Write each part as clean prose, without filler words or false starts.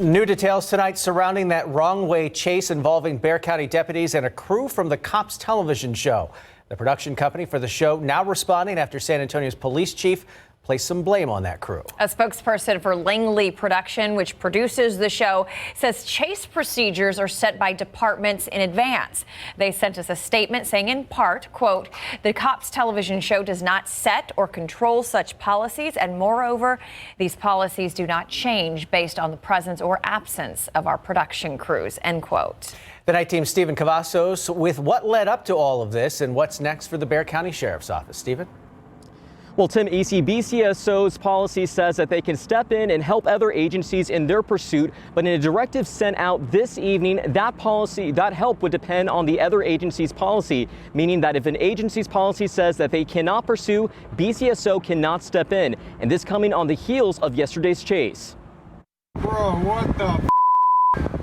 New details tonight surrounding that wrong-way chase involving Bexar County deputies and a crew from the Cops television show. The production company for the show now responding after San Antonio's police chief placed some blame on that crew. A spokesperson for Langley Production, which produces the show, says chase procedures are set by departments in advance. They sent us a statement saying, in part, quote, the Cops television show does not set or control such policies, and moreover, these policies do not change based on the presence or absence of our production crews, end quote. The night team's Stephen Cavazos with what led up to all of this and what's next for the Bexar County Sheriff's Office. Stephen? Well, Tim, BCSO's policy says that they can step in and help other agencies in their pursuit, but in a directive sent out this evening, that help would depend on the other agency's policy, meaning that if an agency's policy says that they cannot pursue, BCSO cannot step in, and this coming on the heels of yesterday's chase. Bro, what the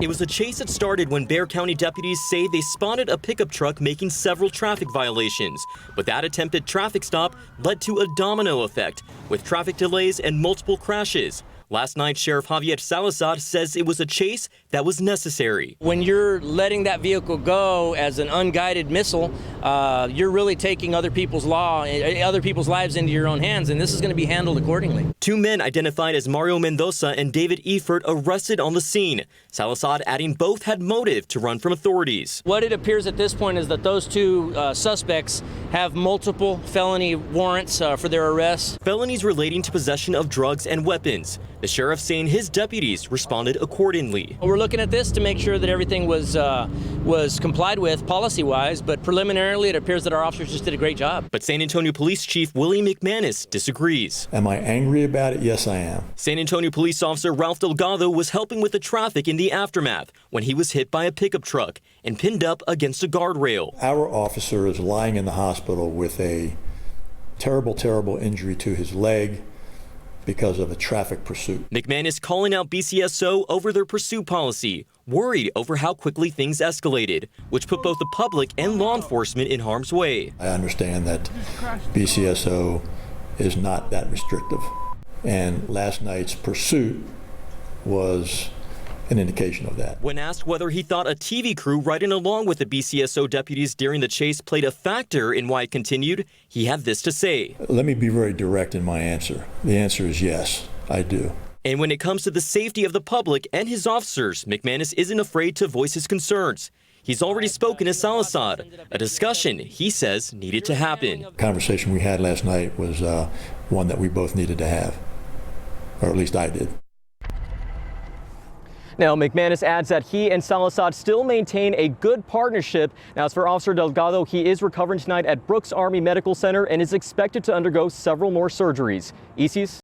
It was a chase that started when Bexar County deputies say they spotted a pickup truck making several traffic violations. But that attempted traffic stop led to a domino effect, with traffic delays and multiple crashes. Last night, Sheriff Javier Salazar says it was a chase that was necessary. When you're letting that vehicle go as an unguided missile, you're really taking other people's lives into your own hands, and this is going to be handled accordingly. Two men identified as Mario Mendoza and David Efert arrested on the scene. Salazar adding both had motive to run from authorities. What it appears at this point is that those two suspects have multiple felony warrants for their arrests. Felonies relating to possession of drugs and weapons. The sheriff saying his deputies responded accordingly. We're looking at this to make sure that everything was complied with policy-wise, but preliminarily it appears that our officers just did a great job. But San Antonio Police Chief Willie McManus disagrees. Am I angry about it? Yes, I am. San Antonio Police Officer Ralph Delgado was helping with the traffic in the aftermath when he was hit by a pickup truck and pinned up against a guardrail. Our officer is lying in the hospital with a terrible, terrible injury to his leg because of a traffic pursuit. McManus calling out BCSO over their pursuit policy, worried over how quickly things escalated, which put both the public and law enforcement in harm's way. I understand that BCSO is not that restrictive, and last night's pursuit was an indication of that. When asked whether he thought a TV crew riding along with the BCSO deputies during the chase played a factor in why it continued, he had this to say. Let me be very direct in my answer. The answer is yes, I do. And when it comes to the safety of the public and his officers, McManus isn't afraid to voice his concerns. He's already spoken to Salazar, a discussion he says needed to happen. The conversation we had last night was one that we both needed to have, or at least I did. Now, McManus adds that he and Salazar still maintain a good partnership. Now, as for Officer Delgado, he is recovering tonight at Brooks Army Medical Center and is expected to undergo several more surgeries. Isis?